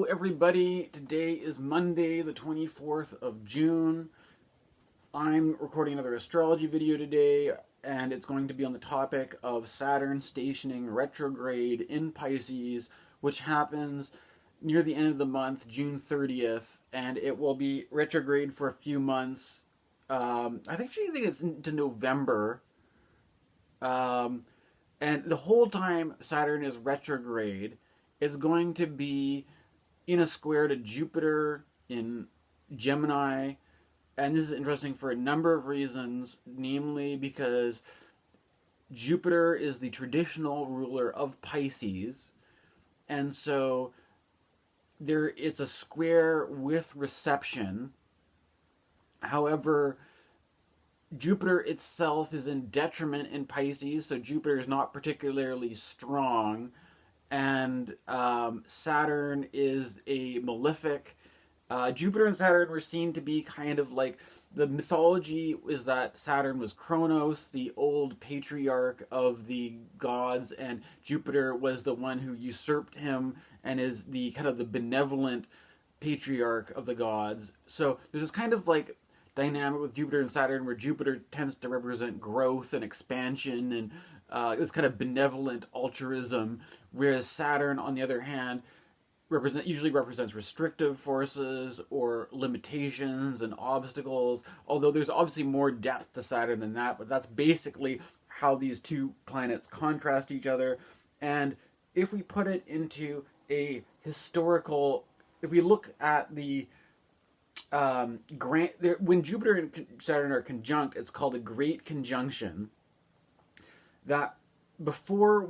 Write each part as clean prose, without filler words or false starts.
everybody. Today is Monday, the 24th of June. I'm recording another astrology video today, and it's going to be on the topic of Saturn stationing retrograde in Pisces, which happens near the end of the month, June 30th, and it will be retrograde for a few months. I think it's into November. And the whole time Saturn is retrograde, it's going to be in a square to Jupiter in Gemini. And this is interesting for a number of reasons, namely because Jupiter is the traditional ruler of Pisces. And so it's a square with reception. However, Jupiter itself is in detriment in Pisces, so Jupiter is not particularly strong. And Saturn is a malefic. Jupiter and Saturn were seen to be kind of like, the mythology is that Saturn was Kronos, the old patriarch of the gods, and Jupiter was the one who usurped him and is the kind of the benevolent patriarch of the gods. So there's this kind of like dynamic with Jupiter and Saturn where Jupiter tends to represent growth and expansion and this kind of benevolent altruism, whereas Saturn, on the other hand, usually represents restrictive forces or limitations and obstacles, although there's obviously more depth to Saturn than that, but that's basically how these two planets contrast each other. And if we put it into a historical, if we look at the when Jupiter and Saturn are conjunct, it's called a great conjunction. That before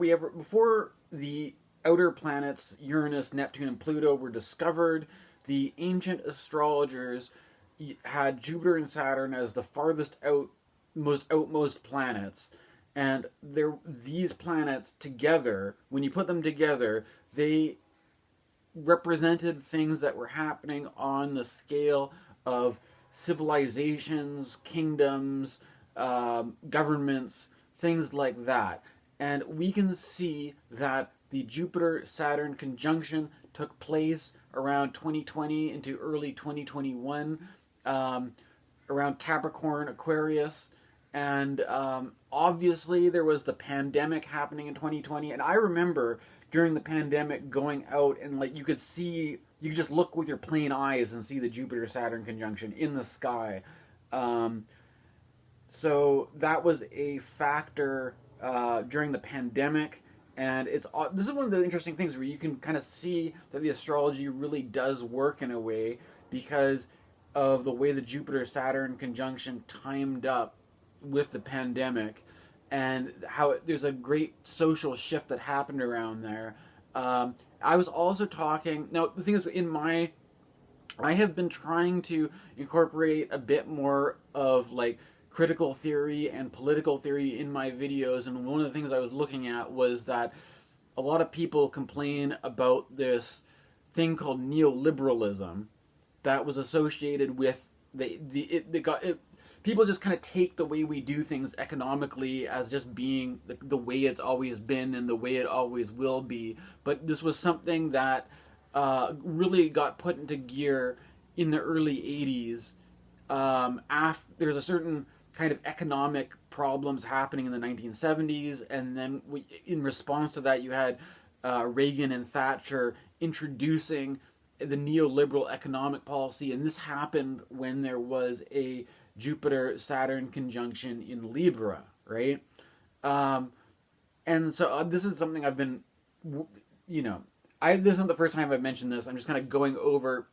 the outer planets Uranus, Neptune, and Pluto were discovered, the ancient astrologers had Jupiter and Saturn as the farthest outmost planets, and these planets together, when you put them together, they represented things that were happening on the scale of civilizations, kingdoms, governments, things like that. And we can see that the Jupiter-Saturn conjunction took place around 2020 into early 2021, around Capricorn, Aquarius, and obviously there was the pandemic happening in 2020, and I remember during the pandemic going out and like you could just look with your plain eyes and see the Jupiter-Saturn conjunction in the sky. So that was a factor during the pandemic, and this is one of the interesting things where you can kind of see that the astrology really does work in a way because of the way the Jupiter-Saturn conjunction timed up with the pandemic, and how there's a great social shift that happened around there. I was also talking, now the thing is, I have been trying to incorporate a bit more of like critical theory and political theory in my videos, and one of the things I was looking at was that a lot of people complain about this thing called neoliberalism that was associated with people just kind of take the way we do things economically as just being the way it's always been and the way it always will be. But this was something that really got put into gear in the early 80s. There's a certain kind of economic problems happening in the 1970s, and then in response to that you had Reagan and Thatcher introducing the neoliberal economic policy, and this happened when there was a Jupiter-Saturn conjunction in Libra, right? And so this is something I've been, this isn't the first time I've mentioned this. I'm just kind of going over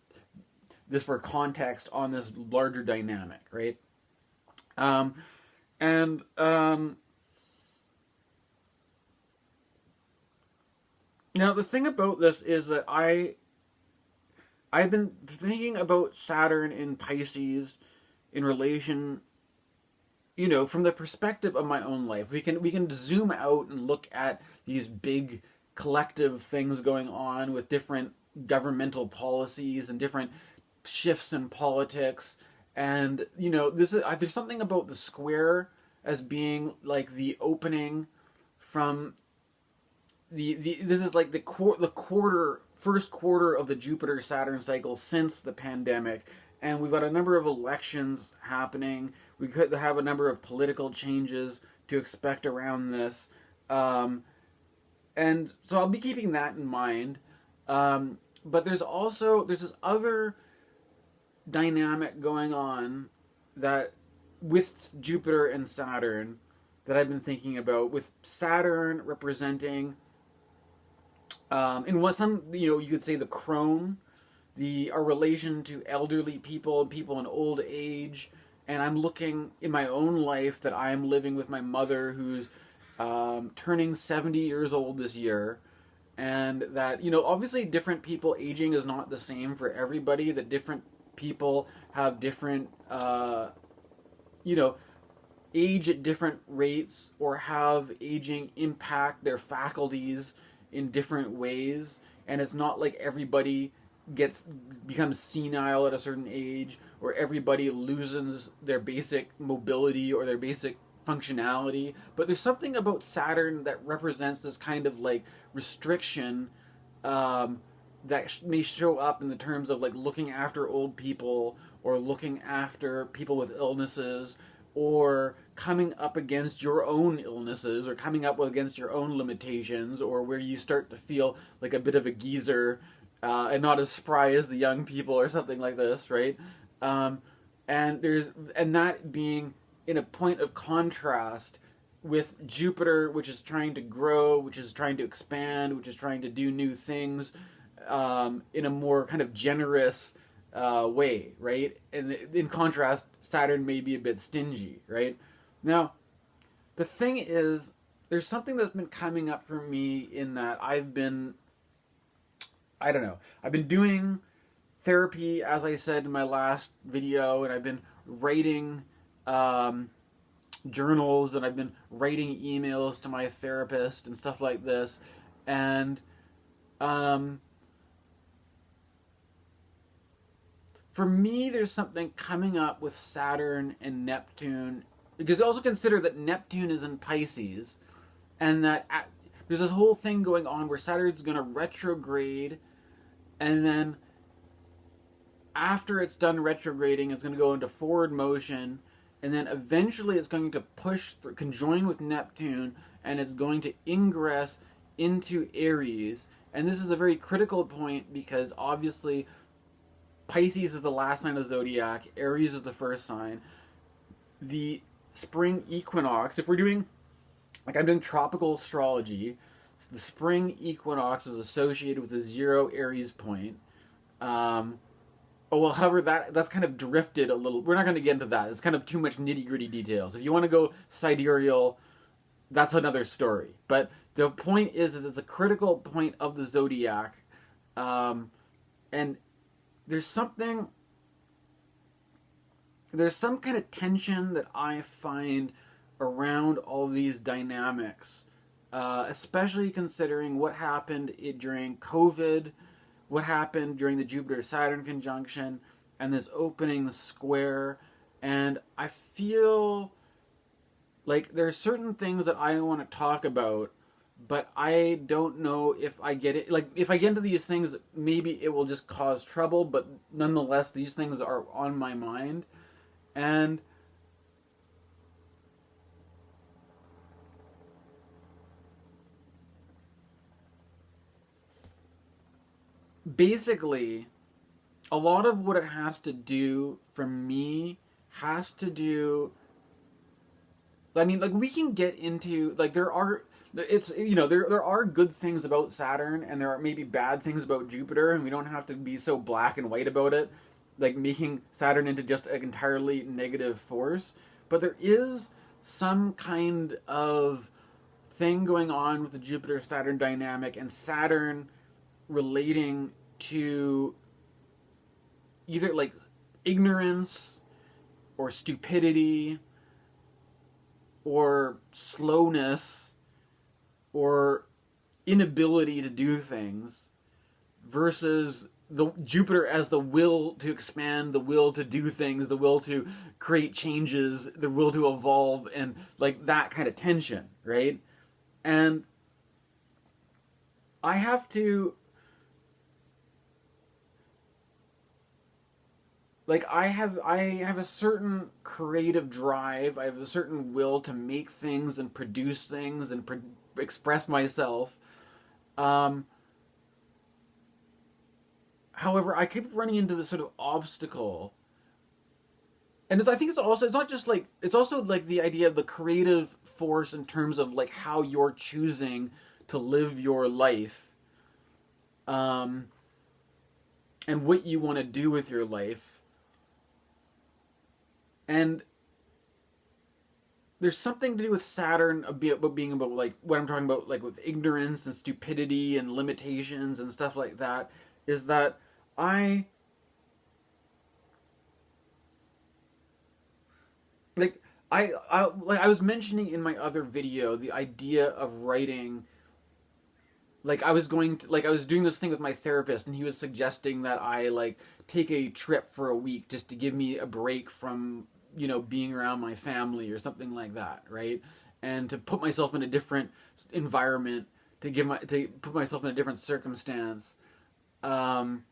this for context on this larger dynamic, right? Now the thing about this is that I've been thinking about Saturn in Pisces in relation, from the perspective of my own life. We can zoom out and look at these big collective things going on with different governmental policies and different shifts in politics. And there's something about the square as being like the opening from this is like the quarter first quarter of the Jupiter-Saturn cycle since the pandemic, and we've got a number of elections happening. We could have a number of political changes to expect around this. And so I'll be keeping that in mind. But there's this other dynamic going on that with Jupiter and Saturn that I've been thinking about, with Saturn representing in what you could say the crone, our relation to elderly people in old age. And I'm looking in my own life that I'm living with my mother, who's turning 70 years old this year. And that, obviously different people, aging is not the same for everybody, that different people have different, age at different rates, or have aging impact their faculties in different ways. And it's not like everybody becomes senile at a certain age, or everybody loses their basic mobility or their basic functionality. But there's something about Saturn that represents this kind of like restriction that may show up in the terms of like looking after old people, or looking after people with illnesses, or coming up against your own illnesses, or coming up against your own limitations, or where you start to feel like a bit of a geezer and not as spry as the young people, or something like this, right? And that being in a point of contrast with Jupiter, which is trying to grow, which is trying to expand, which is trying to do new things in a more kind of generous way, right? And in contrast, Saturn may be a bit stingy, right? Now, the thing is, there's something that's been coming up for me in that I've been doing therapy, as I said in my last video, and I've been writing journals, and I've been writing emails to my therapist and stuff like this. And for me, there's something coming up with Saturn and Neptune, because also consider that Neptune is in Pisces, and that there's this whole thing going on where Saturn's going to retrograde, and then after it's done retrograding, it's going to go into forward motion, and then eventually it's going to conjoin with Neptune, and it's going to ingress into Aries. And this is a very critical point, because obviously Pisces is the last sign of the zodiac, Aries is the first sign. The spring equinox, if we're doing, like I'm doing tropical astrology, so the spring equinox is associated with a 0 Aries point. However, that's kind of drifted a little. We're not going to get into that. It's kind of too much nitty-gritty details. If you want to go sidereal, that's another story. But the point is it's a critical point of the zodiac. And there's some kind of tension that I find around all these dynamics, especially considering what happened during COVID, what happened during the Jupiter-Saturn conjunction, and this opening square. And I feel like there are certain things that I want to talk about, but I don't know if I get it. Like, if I get into these things, maybe it will just cause trouble, but nonetheless, these things are on my mind. And basically, a lot of what it has to do for me has to do, I mean, like, we can get into, like, there are good things about Saturn, and there are maybe bad things about Jupiter, and we don't have to be so black and white about it, like making Saturn into just an entirely negative force. But there is some kind of thing going on with the Jupiter-Saturn dynamic, and Saturn relating to either like ignorance or stupidity or slowness or inability to do things, versus the Jupiter as the will to expand, the will to do things, the will to create changes, the will to evolve, and like that kind of tension, right? And I have to like I have a certain creative drive. I have a certain will to make things and produce things and express myself. Um, However, I keep running into this sort of obstacle, and I think it's not just like it's also like the idea of the creative force in terms of like how you're choosing to live your life, um, and what you want to do with your life, and there's something to do with Saturn about being about like what I'm talking about, like with ignorance and stupidity and limitations and stuff like that. Is that I like I was mentioning in my other video the idea of writing. Like I was doing this thing with my therapist, and he was suggesting that I like take a trip for a week just to give me a break from being around my family or something like that, right? And to put myself in a different environment, to put myself in a different circumstance. Um,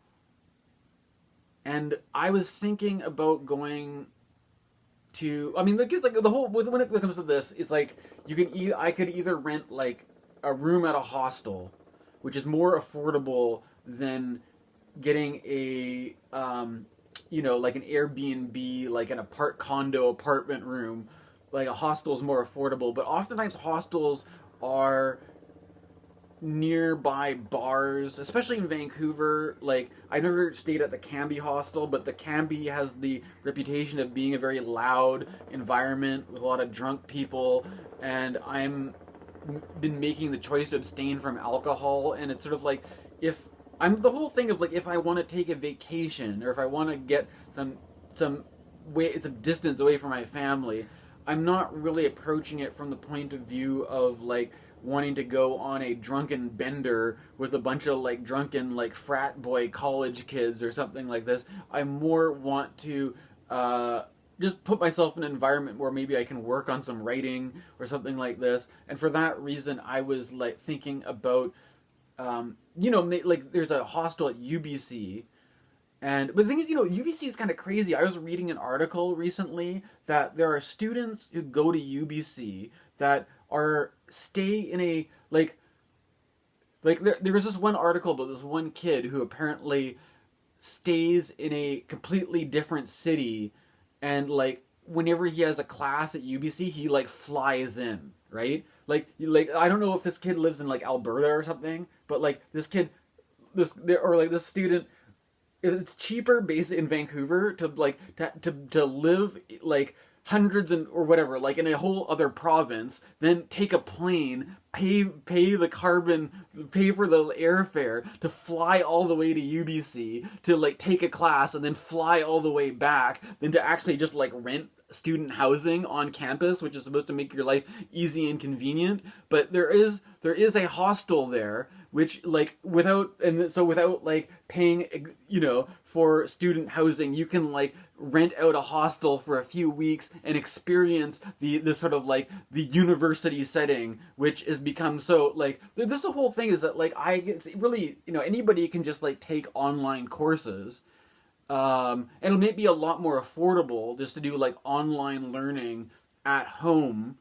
and I was thinking about going to. I mean, because like the whole when it comes to this, it's like I could either rent like a room at a hostel, which is more affordable than getting a like an Airbnb, like an condo apartment room. Like a hostel is more affordable, but oftentimes hostels are nearby bars, especially in Vancouver. Like I never stayed at the Cambie hostel, but the Cambie has the reputation of being a very loud environment with a lot of drunk people, and I'm been making the choice to abstain from alcohol. And it's sort of like if I'm the whole thing of like if I want to take a vacation or if I want to get some way some distance away from my family, I'm not really approaching it from the point of view of like wanting to go on a drunken bender with a bunch of like drunken like frat boy college kids or something like this. I more want to just put myself in an environment where maybe I can work on some writing or something like this. And for that reason, I was like thinking about, like there's a hostel at UBC. But the thing is, UBC is kind of crazy. I was reading an article recently that there are students who go to UBC that stay in a there was this one article about this one kid who apparently stays in a completely different city, and like whenever he has a class at UBC, he like flies in, right? Like I don't know if this kid lives in like Alberta or something, but like this kid, this student, it's cheaper basically in Vancouver to to live like hundreds or whatever like in a whole other province than take a plane, pay the carbon, pay for the airfare to fly all the way to UBC to like take a class and then fly all the way back than to actually just like rent student housing on campus, which is supposed to make your life easy and convenient. But there is a hostel there, which like without like paying for student housing, you can like rent out a hostel for a few weeks and experience the sort of like the university setting, which has become so like this. The whole thing is that like it's really anybody can just like take online courses. And it'll make me a lot more affordable just to do like online learning at home,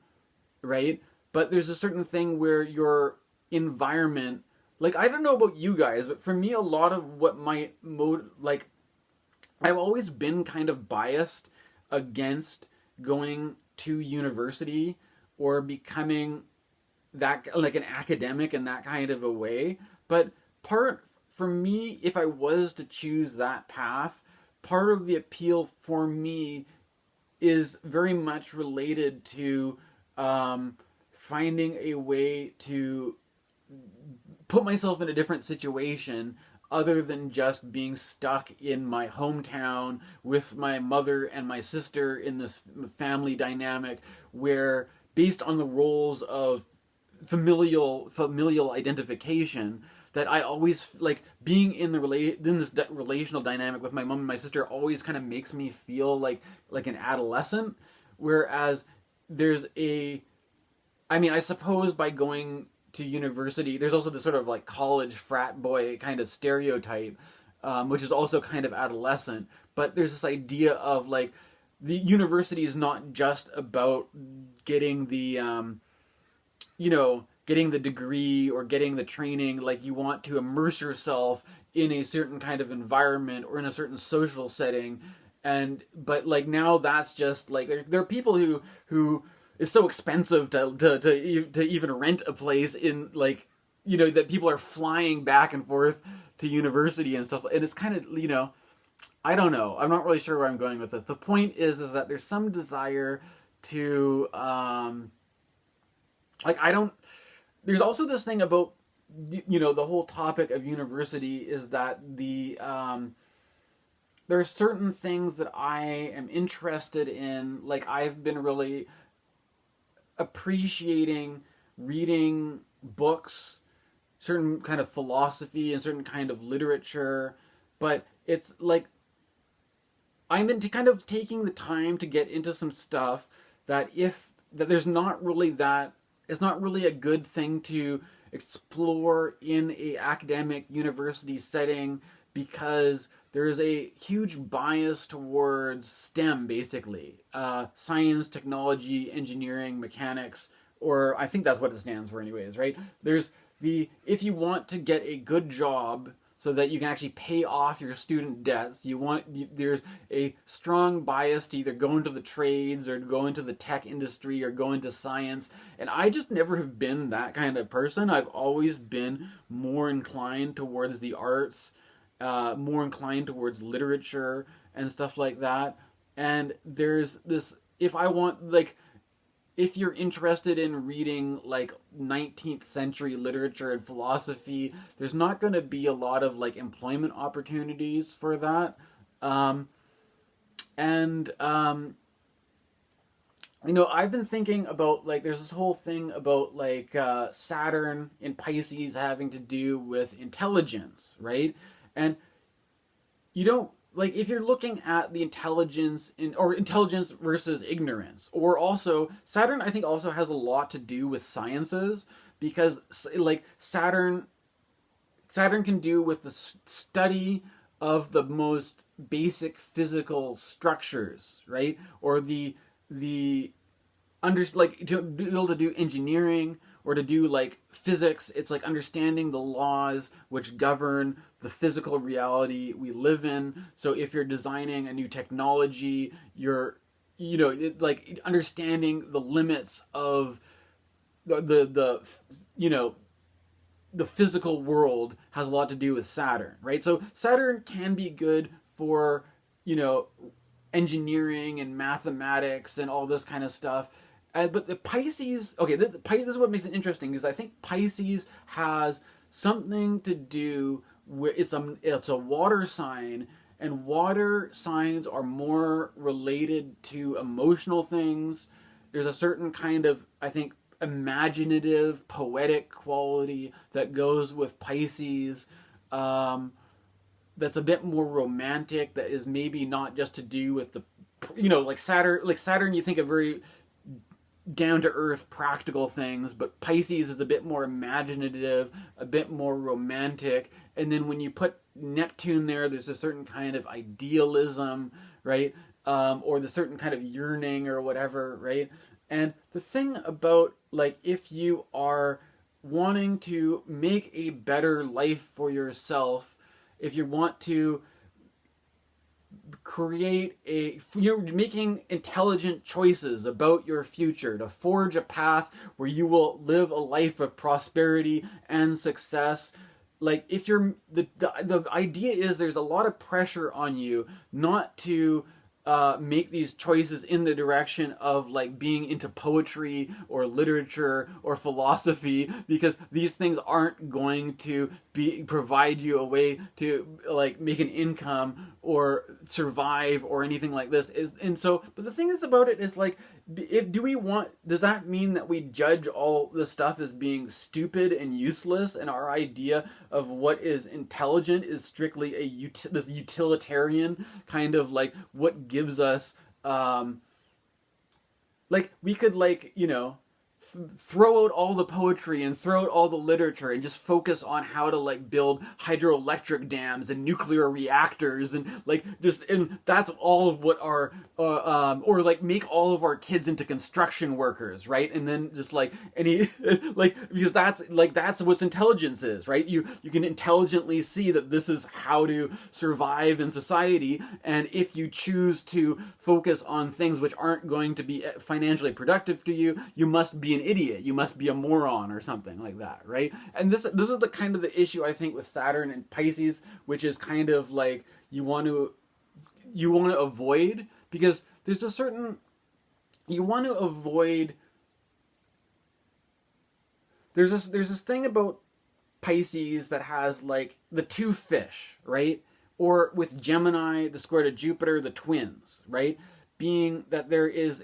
right? But there's a certain thing where your environment, like I don't know about you guys, but for me, a lot of what I've always been kind of biased against going to university or becoming that like an academic in that kind of a way. But for me, if I was to choose that path, part of the appeal for me is very much related to finding a way to put myself in a different situation other than just being stuck in my hometown with my mother and my sister in this family dynamic where, based on the roles of familial identification, that I always like being in this relational dynamic with my mom and my sister always kind of makes me feel like an adolescent. Whereas I suppose by going to university, there's also this sort of like college frat boy kind of stereotype which is also kind of adolescent. But there's this idea of like the university is not just about getting the getting the degree or getting the training. Like you want to immerse yourself in a certain kind of environment or in a certain social setting. But like now that's just like there are people who it's so expensive to even rent a place in like that people are flying back and forth to university and stuff, and it's kind of I don't know, I'm not really sure where I'm going with this. The point is that there's some desire to there's also this thing about the whole topic of university is that there are certain things that I am interested in. Like I've been really appreciating reading books, certain kind of philosophy and certain kind of literature, but it's like I'm into kind of taking the time to get into some stuff that there's not really that it's not really a good thing to explore in a academic university setting, because there is a huge bias towards STEM, basically. Science, technology, engineering, mechanics, or I think that's what it stands for anyways, right? If you want to get a good job so that you can actually pay off your student debts, there's a strong bias to either go into the trades or go into the tech industry or go into science. And I just never have been that kind of person. I've always been more inclined towards the arts, more inclined towards literature and stuff like that. And there's this, if you're interested in reading like 19th century literature and philosophy, there's not going to be a lot of like employment opportunities for that. I've been thinking about like there's this whole thing about like Saturn in Pisces having to do with intelligence, right? And you don't like if you're looking at the intelligence versus ignorance, or also Saturn I think also has a lot to do with sciences, because like Saturn can do with the study of the most basic physical structures, right? Or to be able to do engineering or to do like physics. It's like understanding the laws which govern the physical reality we live in. So if you're designing a new technology, you're like understanding the limits of the physical world has a lot to do with Saturn, right? So Saturn can be good for engineering and mathematics and all this kind of stuff. But the Pisces, this is what makes it interesting, because I think Pisces has something to do with it's a water sign, and water signs are more related to emotional things. There's a certain kind of, I think, imaginative, poetic quality that goes with Pisces. That's a bit more romantic. That is maybe not just to do with the, like Saturn. Like Saturn, you think of very down-to-earth practical things, but Pisces is a bit more imaginative, a bit more romantic. And then when you put Neptune there, there's a certain kind of idealism, right? Or the certain kind of yearning or whatever, right? And the thing about, like, if you are wanting to make a better life for yourself, if you want to create you're making intelligent choices about your future to forge a path where you will live a life of prosperity and success. Like if you're the idea is there's a lot of pressure on you not to make these choices in the direction of like being into poetry or literature or philosophy, because these things aren't going to provide you a way to like make an income or survive or anything like this. But the thing is about it is like, does that mean that we judge all this stuff as being stupid and useless, and our idea of what is intelligent is strictly this utilitarian kind of like what gives us like we could like throw out all the poetry and throw out all the literature and just focus on how to like build hydroelectric dams and nuclear reactors and like just, and that's all of what our or like make all of our kids into construction workers, right? And then just like any like, because that's what intelligence is, right? You can intelligently see that this is how to survive in society, and if you choose to focus on things which aren't going to be financially productive to you, you must be an idiot, you must be a moron or something like that, right? And this is the kind of the issue I think with Saturn and Pisces, which is kind of like you want to avoid, because there's a certain, you want to avoid, there's this thing about Pisces that has like the two fish, right? Or with Gemini, the square to Jupiter, the twins, right? Being that there is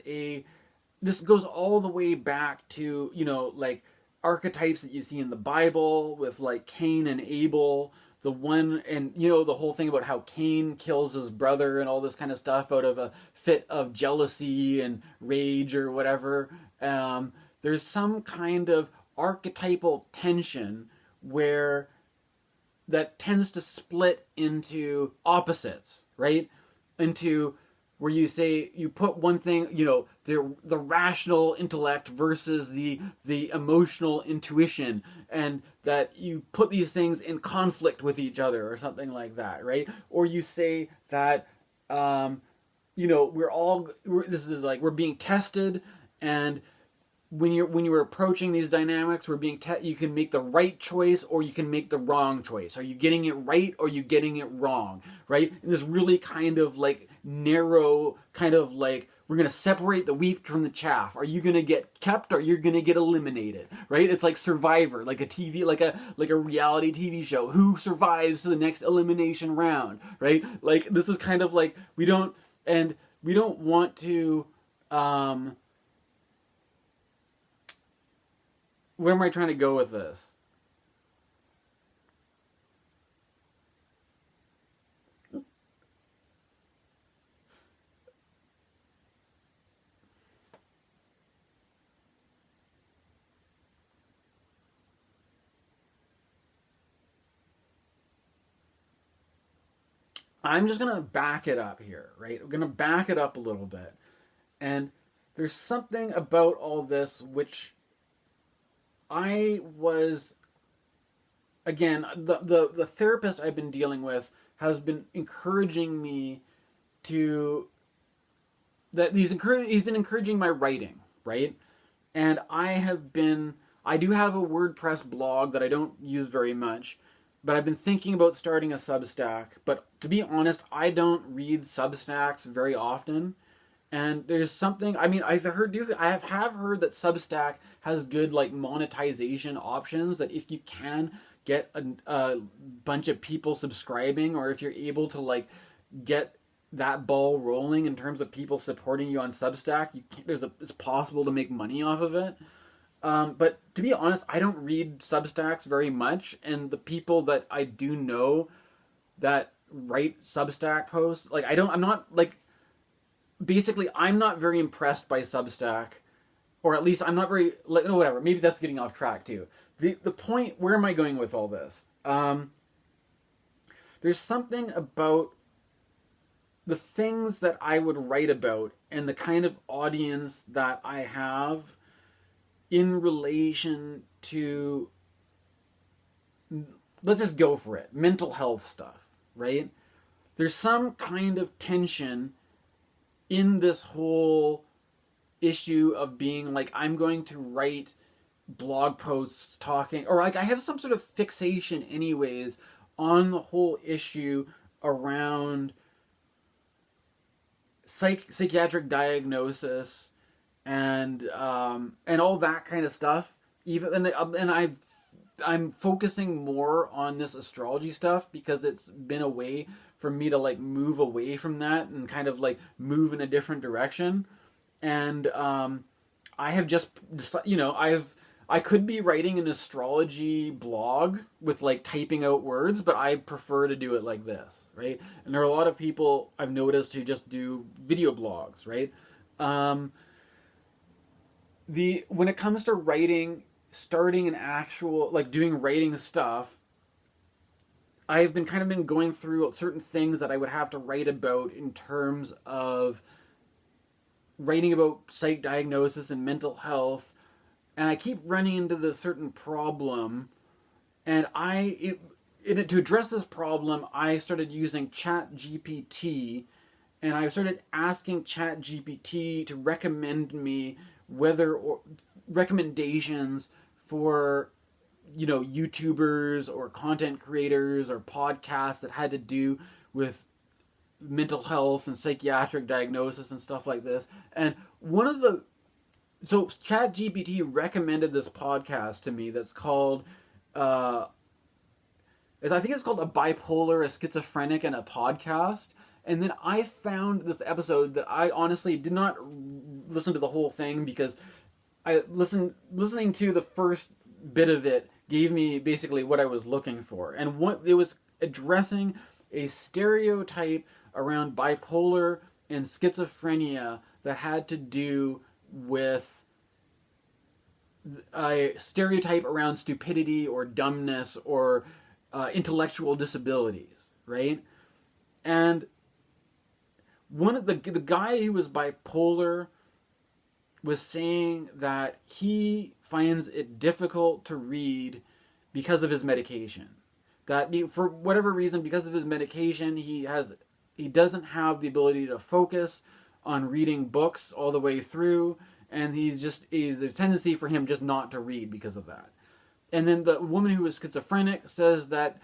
this goes all the way back to, like archetypes that you see in the Bible with like Cain and Abel, the one, and the whole thing about how Cain kills his brother and all this kind of stuff out of a fit of jealousy and rage or whatever. There's some kind of archetypal tension where that tends to split into opposites, right? Into where you say, you put one thing, the rational intellect versus the emotional intuition, and that you put these things in conflict with each other or something like that, right? Or you say that, we're being tested, and when you're approaching these dynamics, you can make the right choice or you can make the wrong choice. Are you getting it right or are you getting it wrong, right? And this really kind of like narrow, kind of like, we're going to separate the wheat from the chaff. Are you going to get kept or you're going to get eliminated, right? It's like Survivor, like a TV, like a reality TV show. Who survives to the next elimination round, right? Like, this is kind of like, we don't want to, where am I trying to go with this? I'm just going to back it up here, right? I'm going to back it up a little bit. And there's something about all this which I was, again, the therapist I've been dealing with has been encouraging me to, he's been encouraging my writing, right? And I do have a WordPress blog that I don't use very much, but I've been thinking about starting a Substack. But to be honest, I don't read Substacks very often. And there's something, I mean, I have heard that Substack has good like monetization options, that if you can get a bunch of people subscribing, or if you're able to like get that ball rolling in terms of people supporting you on Substack, it's possible to make money off of it. But to be honest, I don't read Substacks very much, and the people that I do know that write Substack posts, like I'm not very impressed by Substack, or at least I'm not very, like, no, whatever. Maybe that's getting off track too. The point, where am I going with all this? There's something about the things that I would write about and the kind of audience that I have in relation to, let's just go for it, mental health stuff, right? There's some kind of tension in this whole issue of being like, I'm going to write blog posts talking, or like I have some sort of fixation anyways on the whole issue around psychiatric diagnosis and all that kind of stuff. I'm focusing more on this astrology stuff because it's been a way for me to like move away from that and kind of like move in a different direction. And I have just, I could be writing an astrology blog with like typing out words, but I prefer to do it like this, right? And there are a lot of people I've noticed who just do video blogs, right? when it comes to writing, starting an actual, like, doing writing stuff, I've been going through certain things that I would have to write about in terms of writing about psych diagnosis and mental health, and I keep running into this certain problem, and to address this problem, I started using ChatGPT, and I started asking ChatGPT to recommend me recommendations for, YouTubers or content creators or podcasts that had to do with mental health and psychiatric diagnosis and stuff like this. And so ChatGPT recommended this podcast to me that's called, I think it's called A Bipolar, a Schizophrenic, and a Podcast. And then I found this episode that I honestly did not listen to the whole thing, because listening to the first bit of it gave me basically what I was looking for. And what it was addressing a stereotype around bipolar and schizophrenia that had to do with a stereotype around stupidity or dumbness or intellectual disabilities, right? And one of the guy who was bipolar was saying that he finds it difficult to read because of his medication. That for whatever reason, because of his medication, he doesn't have the ability to focus on reading books all the way through, and there's a tendency for him just not to read because of that. And then the woman who was schizophrenic says that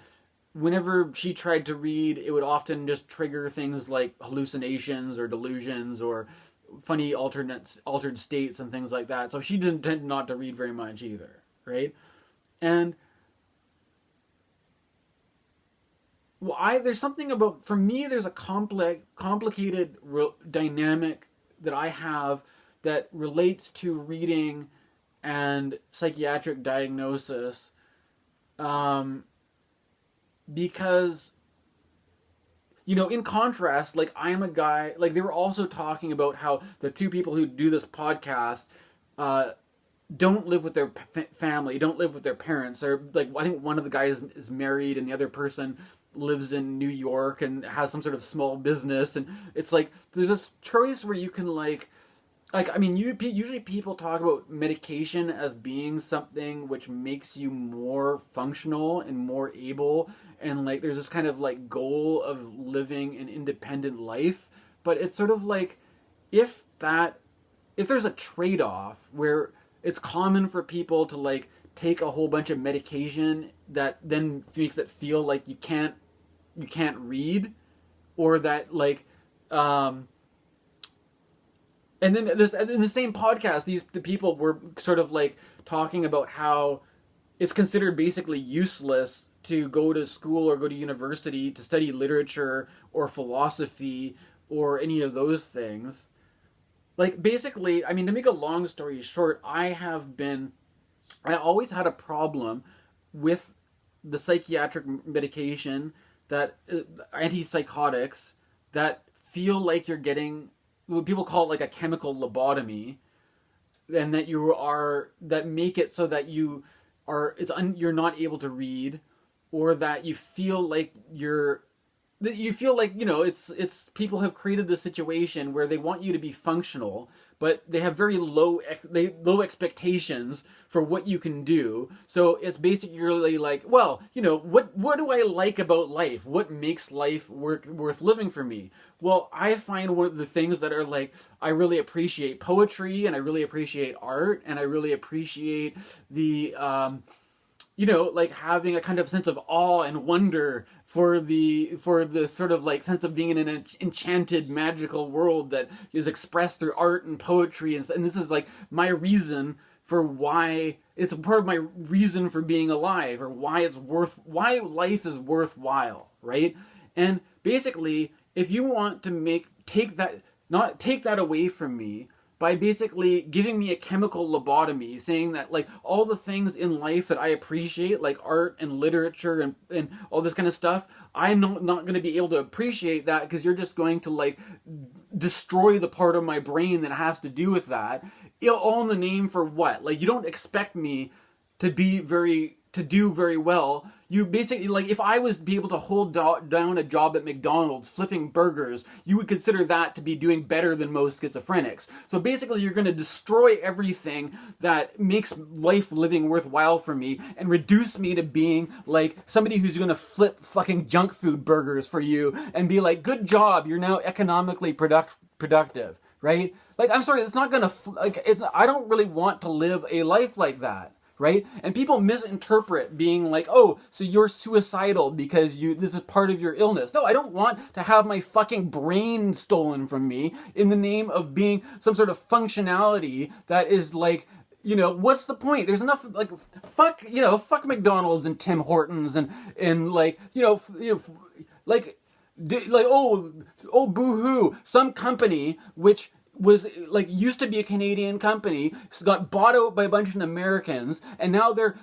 whenever she tried to read, it would often just trigger things like hallucinations or delusions or funny altered states and things like that. So she didn't tend not to read very much either, right? And there's something about, for me, there's a complicated dynamic that I have that relates to reading and psychiatric diagnosis, because, in contrast, like, I'm a guy, like, they were also talking about how the two people who do this podcast don't live with their family, don't live with their parents. They're, like, I think one of the guys is married and the other person lives in New York and has some sort of small business. And it's like, there's this choice where you can, I mean, usually people talk about medication as being something which makes you more functional and more able, and like there's this kind of like goal of living an independent life. But it's sort of like, if there's a trade-off where it's common for people to like take a whole bunch of medication that then makes it feel like you can't read, or that like and then in the same podcast, the people were sort of like talking about how it's considered basically useless to go to school or go to university to study literature or philosophy or any of those things. Like, basically, I mean, to make a long story short, I always had a problem with the psychiatric medication, that antipsychotics that feel like you're getting what people call it like a chemical lobotomy, and that make it so that you're not able to read, or that you feel like it's people have created this situation where they want you to be functional, but they have very low expectations for what you can do. So it's basically like, well, what do I like about life? What makes life worth living for me? Well, I find one of the things that are like, I really appreciate poetry, and I really appreciate art, and I really appreciate the like having a kind of sense of awe and wonder for the sort of like sense of being in an enchanted magical world that is expressed through art and poetry, and this is like my reason for why it's a part of my reason for being alive, or why life is worthwhile, right? And basically, if you want to take that away from me by basically giving me a chemical lobotomy, saying that like all the things in life that I appreciate, like art and literature and all this kind of stuff, I'm not going to be able to appreciate that because you're just going to like destroy the part of my brain that has to do with that. all in the name for what? Like, you don't expect me to do very well. You basically, like, if I was be able to hold down a job at McDonald's flipping burgers, you would consider that to be doing better than most schizophrenics. So basically, you're going to destroy everything that makes life living worthwhile for me and reduce me to being like somebody who's going to flip fucking junk food burgers for you and be like, good job, you're now economically productive, right? Like, I'm sorry, it's not going to, I don't really want to live a life like that. Right? And people misinterpret being like, oh, so you're suicidal because this is part of your illness. No, I don't want to have my fucking brain stolen from me in the name of being some sort of functionality that is like, what's the point? There's enough, like, fuck McDonald's and Tim Hortons and like, like, oh, boo-hoo, some company which was like used to be a Canadian company, got bought out by a bunch of Americans, and now they're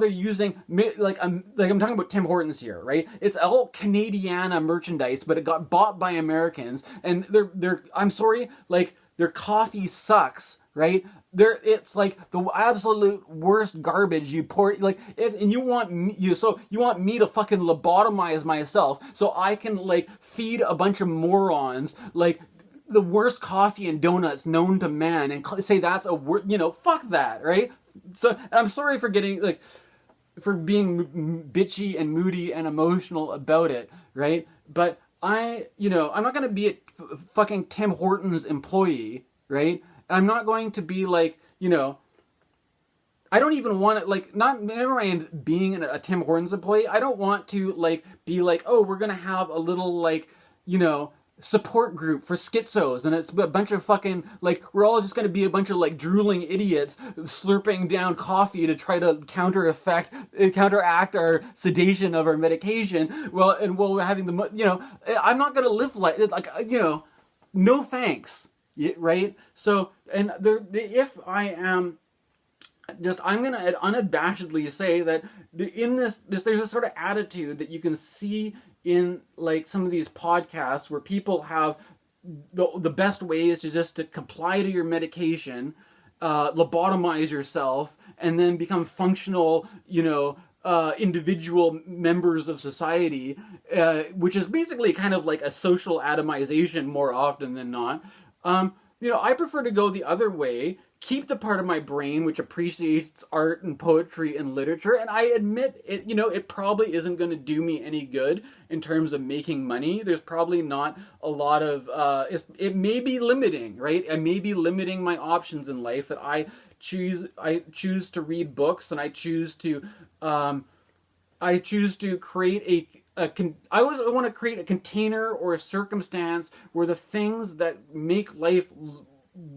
using like I'm talking about Tim Hortons here, right? It's all Canadiana merchandise, but it got bought by Americans, and they're I'm sorry, like their coffee sucks, right? It's like the absolute worst garbage. You pour like and you want me to fucking lobotomize myself so I can like feed a bunch of morons like the worst coffee and donuts known to man and say that's a word, fuck that, right? So I'm sorry for for being bitchy and moody and emotional about it, right? But I'm not going to be a fucking Tim Hortons employee, right? I'm not going to be like, I don't even want to, like, never mind being a Tim Hortons employee, I don't want to, like, be like, oh, we're going to have a little, like, support group for schizos, and it's a bunch of fucking, like, we're all just going to be a bunch of, like, drooling idiots slurping down coffee to try to counteract our sedation of our medication, while we're having I'm not going to live like, no thanks, right? So, and if I am I'm going to unabashedly say that in this there's a sort of attitude that you can see in like some of these podcasts where people have the best way is to comply to your medication, lobotomize yourself, and then become functional, individual members of society, which is basically kind of like a social atomization more often than not. I prefer to go the other way, keep the part of my brain which appreciates art and poetry and literature, and I admit it, it probably isn't going to do me any good in terms of making money. There's probably not a lot of, it may be limiting, right? It may be limiting my options in life that I choose to read books, and I choose to create I want to create a container or a circumstance where the things that make life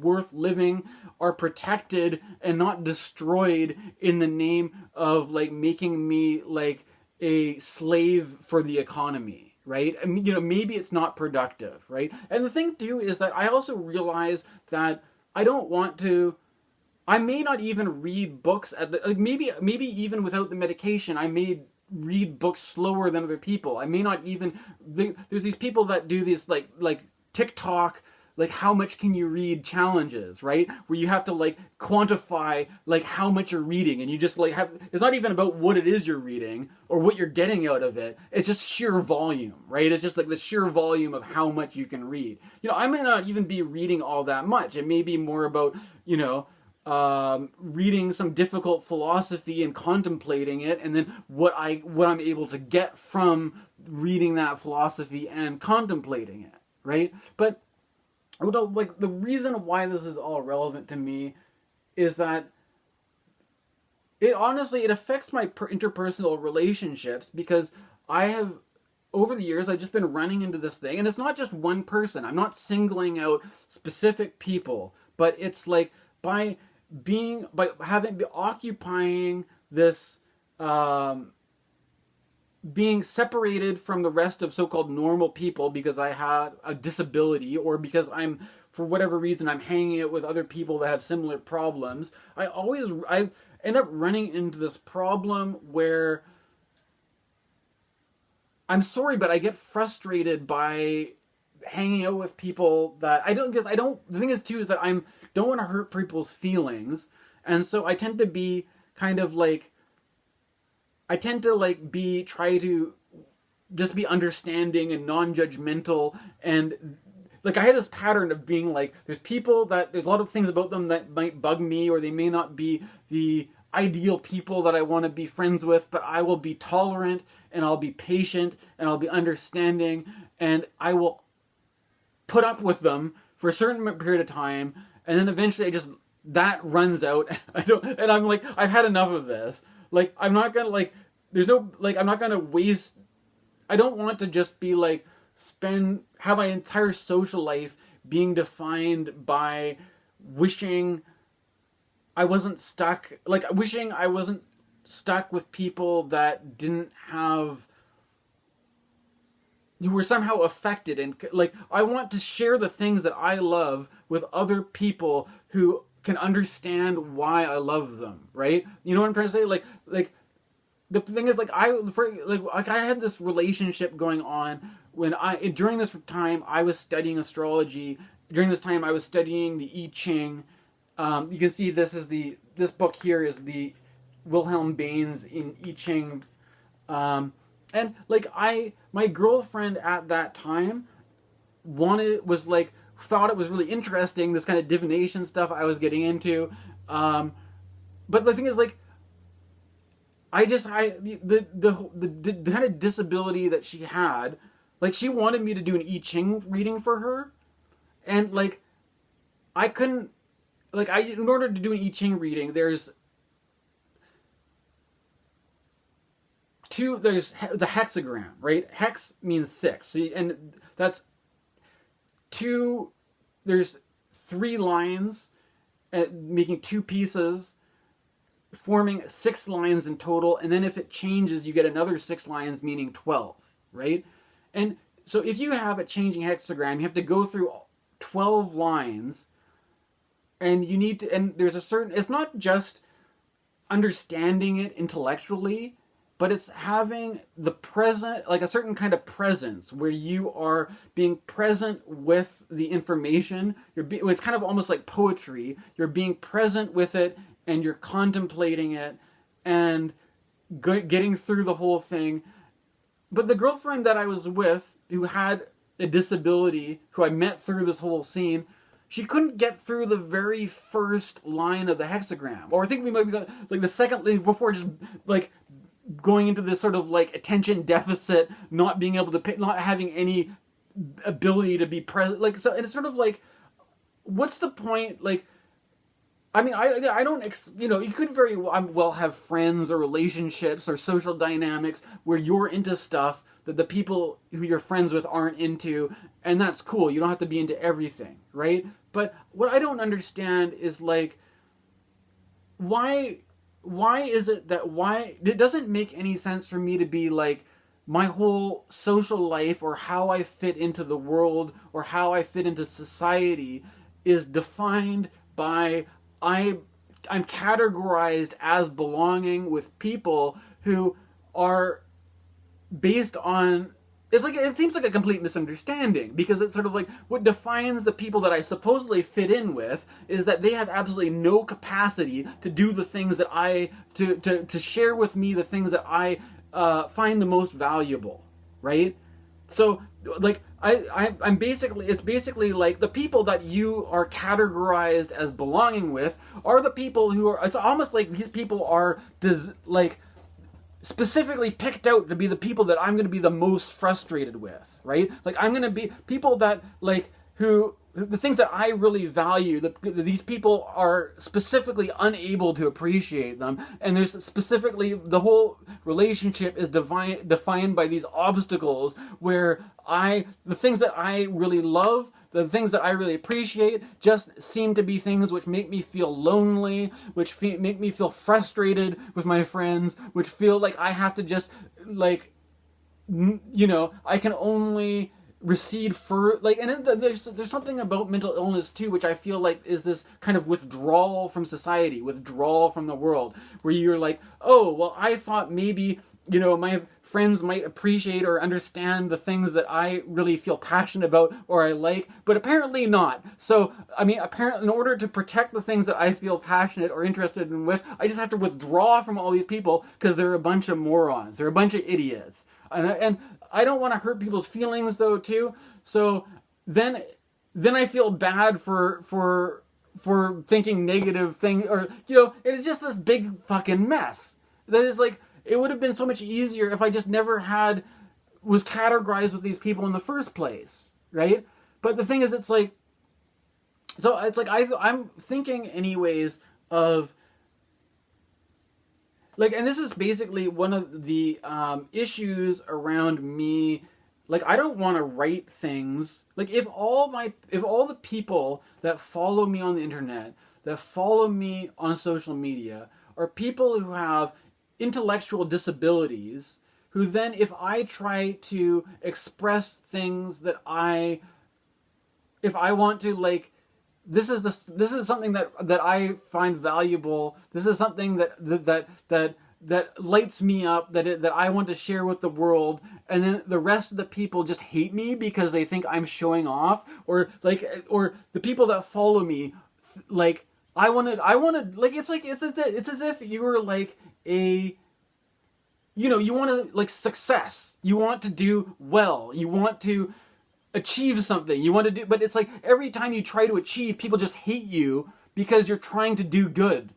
worth living are protected and not destroyed in the name of like making me like a slave for the economy, right? I mean, maybe it's not productive, right? And the thing too is that I also realize that I may not even read books maybe even without the medication, I may read books slower than other people. I may not even there's these people that do this like TikTok, like how much can you read challenges, right? Where you have to like quantify like how much you're reading, and you just like it's not even about what it is you're reading or what you're getting out of it. It's just sheer volume, right? It's just like the sheer volume of how much you can read. I may not even be reading all that much. It may be more about, reading some difficult philosophy and contemplating it, and then what I'm able to get from reading that philosophy and contemplating it, right? But like the reason why this is all relevant to me is that it affects my interpersonal relationships, because I have over the years I've just been running into this thing, and it's not just one person. I'm not singling out specific people, but it's like by occupying this, being separated from the rest of so-called normal people because I had a disability, or because for whatever reason, I'm hanging out with other people that have similar problems, I end up running into this problem where I'm sorry, but I get frustrated by hanging out with people that the thing is too is that don't want to hurt people's feelings, and so I tend to be kind of like, try to just be understanding and non-judgmental, and like I had this pattern of being like, there's a lot of things about them that might bug me, or they may not be the ideal people that I want to be friends with, but I will be tolerant, and I'll be patient, and I'll be understanding, and I will put up with them for a certain period of time, and then eventually that runs out. And I'm like, I've had enough of this. Like, I'm not gonna I'm not gonna waste. I don't want to just be like have my entire social life being defined by wishing I wasn't stuck with people that didn't have, who were somehow affected, and like I want to share the things that I love with other people who can understand why I love them, right? You know what I'm trying to say? Like the thing is, like I had this relationship going on during this time I was studying astrology. During this time I was studying the I Ching. You can see this book here is the Wilhelm Baines in I Ching. And like my girlfriend at that time thought it was really interesting, this kind of divination stuff I was getting into. But the thing is, like, the kind of disability that she had, like, she wanted me to do an I Ching reading for her, and like I couldn't, like, in order to do an I Ching reading, there's the hexagram, right? Hex means 6, and that's 2. There's 3 lines, making 2 pieces, forming 6 lines in total, and then if it changes, you get another 6 lines, meaning 12, right? And so if you have a changing hexagram, you have to go through 12 lines, and you need to, and there's it's not just understanding it intellectually, but it's having the present, like a certain kind of presence where you are being present with the information. It's kind of almost like poetry. You're being present with it, and you're contemplating it, and getting through the whole thing. But the girlfriend that I was with, who had a disability, who I met through this whole scene, she couldn't get through the very first line of the hexagram. Or I think we might be like the second line before, just like going into this sort of like attention deficit, not being able to not having any ability to be present. Like, so, and it's sort of like, what's the point? Like, I mean, I don't, you could very well have friends or relationships or social dynamics where you're into stuff that the people who you're friends with aren't into, and that's cool. You don't have to be into everything, right? But what I don't understand is, like, why is it that it doesn't make any sense for me to be like, my whole social life or how I fit into the world or how I fit into society is defined by I'm categorized as belonging with people who are based on, it seems like a complete misunderstanding, because it's sort of like what defines the people that I supposedly fit in with is that they have absolutely no capacity to do the things that to share with me the things that I find the most valuable, right? So, like, it's basically like the people that you are categorized as belonging with are the people who are, it's almost like these people are specifically picked out to be the people that I'm going to be the most frustrated with, right? Like, I'm going to be people that, like, who the things that I really value, these people are specifically unable to appreciate them, and there's specifically, the whole relationship is defined by these obstacles where the things that I really love, the things that I really appreciate, just seem to be things which make me feel lonely, which make me feel frustrated with my friends, which feel like I have to just, like, I can only recede for like, and then there's something about mental illness too, which I feel like is this kind of withdrawal from society, withdrawal from the world, where you're like, oh well, I thought maybe, you know, my friends might appreciate or understand the things that I really feel passionate about or I like, but apparently not. So I mean, apparently, in order to protect the things that I feel passionate or interested in with, I just have to withdraw from all these people because they're a bunch of morons, they're a bunch of idiots, and I don't want to hurt people's feelings though too. So then I feel bad for thinking negative thing, or you know, it's just this big fucking mess. That is like, it would have been so much easier if I just never was categorized with these people in the first place, right? But the thing is, it's like, so it's like I'm thinking anyways of like, and this is basically one of the issues around me. Like, I don't want to write things. Like, if all the people that follow me on the internet, that follow me on social media, are people who have intellectual disabilities, who then, if I try to express things that if I want to, like, this is something that I find valuable. This is something that lights me up, that I want to share with the world, and then the rest of the people just hate me because they think I'm showing off, or the people that follow me, like, I wanted like, it's as if you were like a, you know, you want to, like, success, you want to do well, you want to achieve something, you want to do, but it's like every time you try to achieve, people just hate you because you're trying to do good.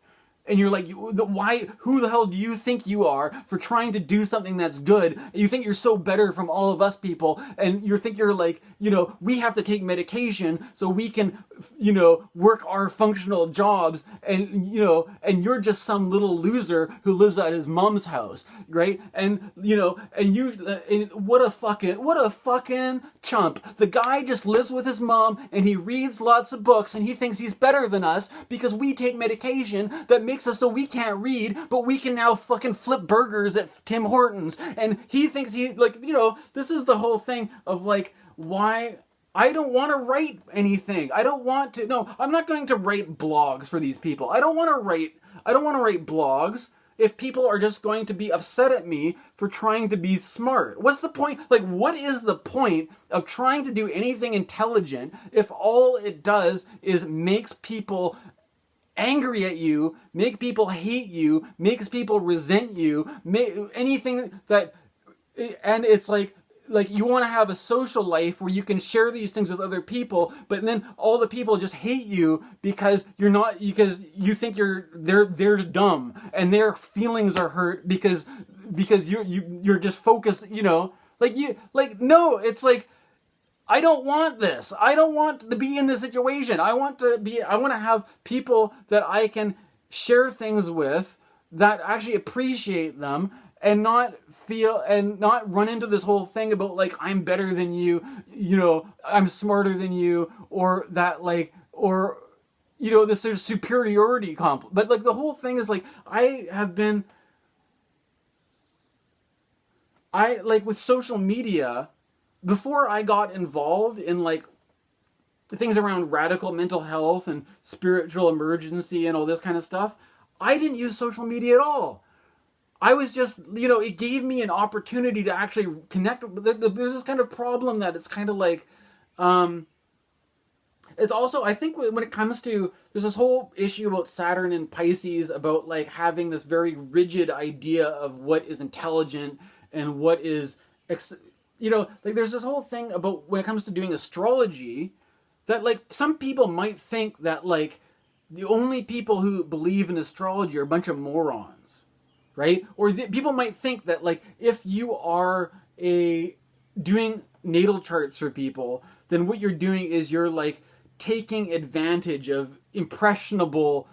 And you're like, why? Who the hell do you think you are for trying to do something that's good? And you think you're so better from all of us people, and you think you're like, you know, we have to take medication so we can, you know, work our functional jobs, and you know, and you're just some little loser who lives at his mom's house, right? And you know, and what a fucking chump. The guy just lives with his mom and he reads lots of books and he thinks he's better than us because we take medication that makes us so we can't read, but we can now fucking flip burgers at Tim Hortons. And he thinks he, like, you know, this is the whole thing of like, why I don't want to write anything. I don't want to, no, I'm not going to write blogs for these people. I don't want to write blogs if people are just going to be upset at me for trying to be smart. What's the point? Like, what is the point of trying to do anything intelligent if all it does is makes people angry at you, make people hate you, makes people resent you, anything that, and it's like you want to have a social life where you can share these things with other people, but then all the people just hate you because because you think they're dumb and their feelings are hurt because you're just focused, you know, no, it's like, I don't want this. I don't want to be in this situation. I want to have people that I can share things with that actually appreciate them, and not run into this whole thing about like, I'm better than you, you know, I'm smarter than you, or that, like, or, you know, this is superiority complex. But like, the whole thing is like, with social media, before I got involved in like things around radical mental health and spiritual emergency and all this kind of stuff, I didn't use social media at all. I was just, you know, it gave me an opportunity to actually connect. There's this kind of problem that it's kind of like, it's also, I think when it comes to, there's this whole issue about Saturn and Pisces, about like having this very rigid idea of what is intelligent and what is, you know, like there's this whole thing about when it comes to doing astrology, that like some people might think that like the only people who believe in astrology are a bunch of morons. Right? Or people might think that like, if you are doing natal charts for people, then what you're doing is you're like taking advantage of impressionable,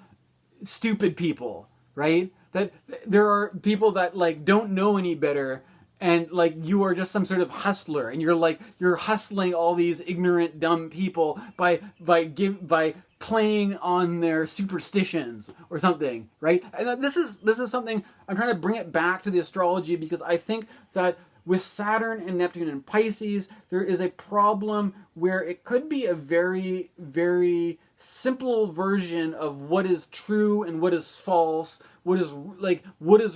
stupid people, right? That there are people that like don't know any better, and like you are just some sort of hustler, and you're hustling all these ignorant, dumb people by playing on their superstitions or something, right? And this is something I'm trying to bring it back to the astrology, because I think that with Saturn and Neptune and Pisces, there is a problem where it could be a very, very simple version of what is true and what is false, what is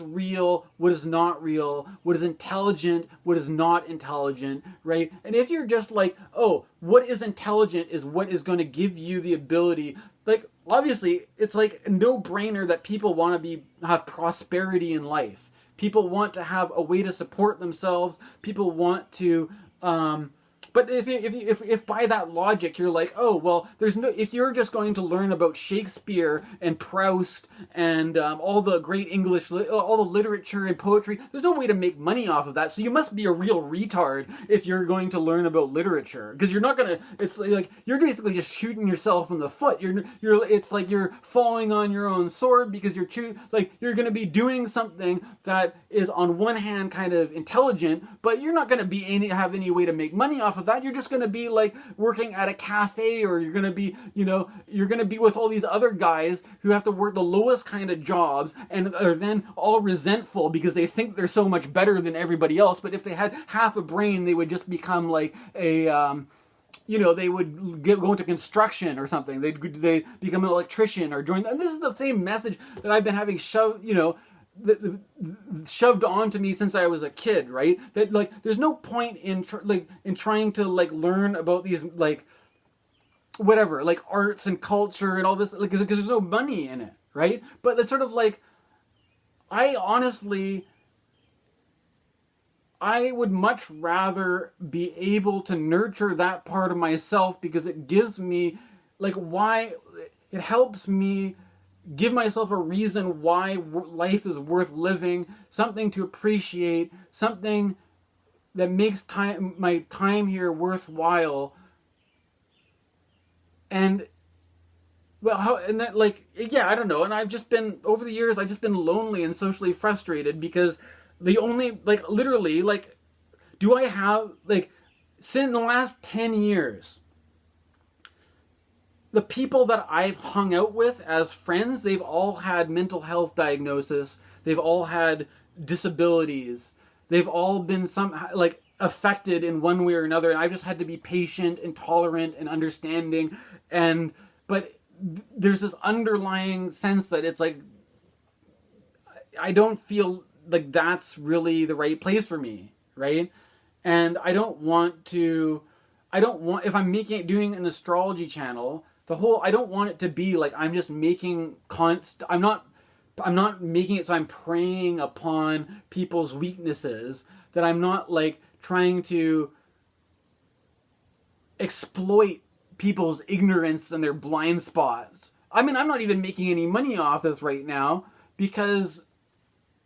real, what is not real, what is intelligent, what is not intelligent, right? And if you're just like, oh, what is intelligent is what is going to give you the ability, like, obviously, it's like a no-brainer that people want to have prosperity in life. People want to have a way to support themselves. People want to, but if by that logic you're like, oh well, if you're just going to learn about Shakespeare and Proust and all the great English, all the literature and poetry, there's no way to make money off of that. So you must be a real retard if you're going to learn about literature, because you're not gonna. It's like you're basically just shooting yourself in the foot. It's like you're falling on your own sword, because you're gonna be doing something that is on one hand kind of intelligent, but you're not gonna have any way to make money off of that. You're just going to be like working at a cafe, or you're going to be, you're going to be with all these other guys who have to work the lowest kind of jobs and are then all resentful because they think they're so much better than everybody else. But if they had half a brain, they would just become like they would go into construction or something. They'd become an electrician or join. And this is the same message that I've been having shoved onto me since I was a kid, right? That like there's no point in trying to like learn about these like whatever, like arts and culture and all this, like, because there's no money in it, right? But it's sort of like, I would much rather be able to nurture that part of myself, because it gives me it helps me give myself a reason why life is worth living, something to appreciate, something that makes my time here worthwhile. And I don't know. And over the years, I've just been lonely and socially frustrated, because the only, do I have, since the last 10 years, the people that I've hung out with as friends, they've all had mental health diagnosis. They've all had disabilities. They've all been affected in one way or another. And I've just had to be patient and tolerant and understanding. But there's this underlying sense that it's like, I don't feel like that's really the right place for me, right? And if I'm doing an astrology channel, I don't want it to be like I'm just making I'm not making it so I'm preying upon people's weaknesses, that I'm not like trying to exploit people's ignorance and their blind spots. I mean, I'm not even making any money off this right now, because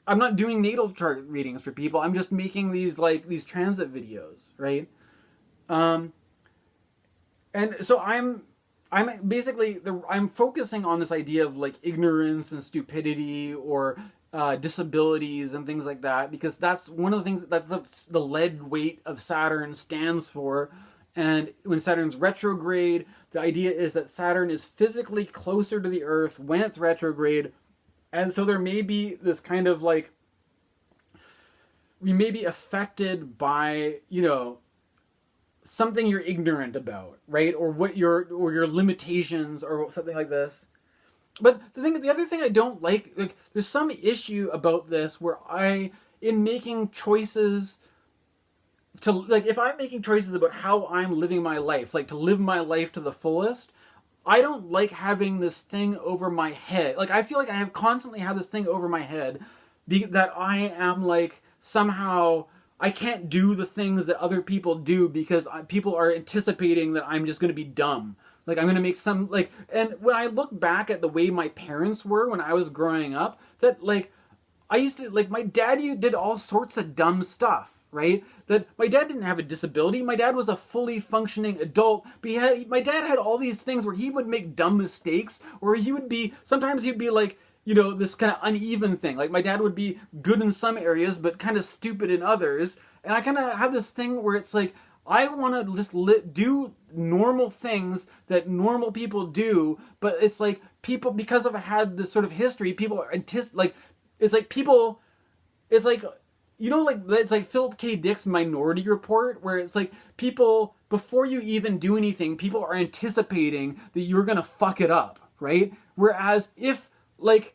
I'm not doing natal chart readings for people. I'm just making these transit videos, right? And so I'm basically I'm focusing on this idea of like ignorance and stupidity, or disabilities and things like that, because that's one of the things that's the lead weight of Saturn stands for. And when Saturn's retrograde, the idea is that Saturn is physically closer to the Earth when it's retrograde. And so there may be this kind of like, we may be affected by, something you're ignorant about, right? Or what your limitations, or something like this. But the other thing I don't like, there's some issue about this where in making choices if I'm making choices about how I'm living my life, to live my life to the fullest, I don't like having this thing over my head. I feel like I constantly have this thing over my head that I am somehow I can't do the things that other people do, because people are anticipating that I'm just going to be dumb. I'm going to make some and when I look back at the way my parents were when I was growing up, that I used to my dad did all sorts of dumb stuff. Right? That my dad didn't have a disability. My dad was a fully functioning adult, but my dad had all these things where he would make dumb mistakes, or sometimes he'd be this kind of uneven thing. My dad would be good in some areas, but kind of stupid in others. And I kind of have this thing where it's I want to just do normal things that normal people do, but it's people, because I've had this sort of history, people are you know, like it's like Philip K. Dick's Minority Report, where it's like people, before you even do anything, people are anticipating that you're gonna fuck it up, right? Whereas if like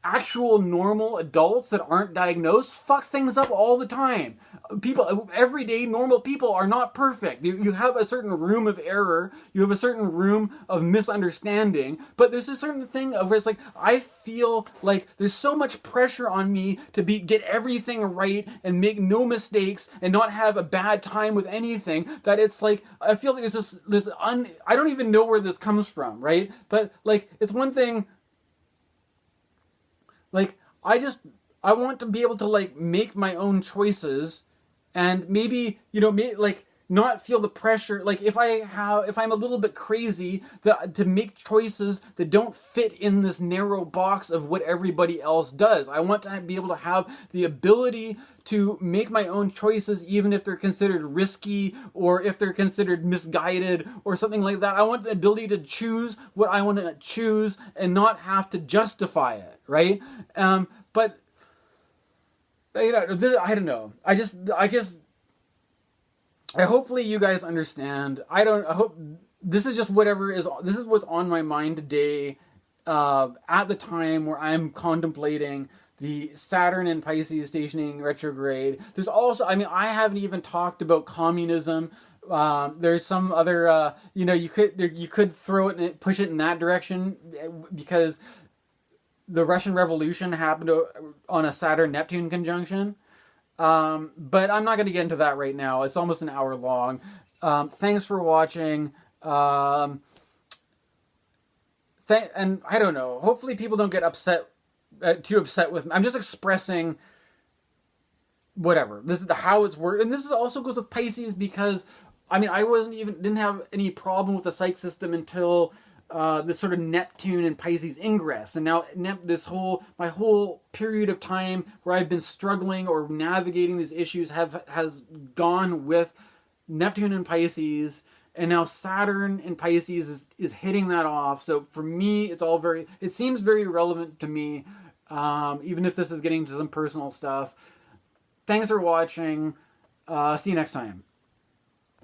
actual normal adults that aren't diagnosed fuck things up all the time. People, everyday normal people are not perfect. You have a certain room of error, you have a certain room of misunderstanding, but there's a certain thing of where it's like, I feel like there's so much pressure on me to get everything right and make no mistakes and not have a bad time with anything, that it's like, I feel like I don't even know where this comes from, right? But like, it's one thing, like, I want to be able to like make my own choices, and maybe, you know, like not feel the pressure. Like if I'm a little bit crazy, to make choices that don't fit in this narrow box of what everybody else does. I want to be able to have the ability to make my own choices, even if they're considered risky or if they're considered misguided or something like that. I want the ability to choose what I want to choose and not have to justify it, right? But you know, I don't know. I guess. Hopefully you guys understand. I hope this is just this is what's on my mind today, at the time where I'm contemplating the Saturn and Pisces stationing retrograde. There's also, I mean, I haven't even talked about communism. There's some other, you know, you could throw it and push it in that direction, because the Russian Revolution happened on a Saturn-Neptune conjunction. But I'm not going to get into that right now. It's almost an hour long. Thanks for watching. And I don't know. Hopefully people don't get too upset with me. I'm just expressing whatever. This is how it's worked. And this also goes with Pisces, because, I mean, I didn't have any problem with the psych system until this sort of Neptune and Pisces ingress, and now my whole period of time where I've been struggling or navigating these issues has gone with Neptune and Pisces, and now Saturn and Pisces is hitting that off. So for me, it seems very relevant to me, even if this is getting to some personal stuff. Thanks for watching. See you next time.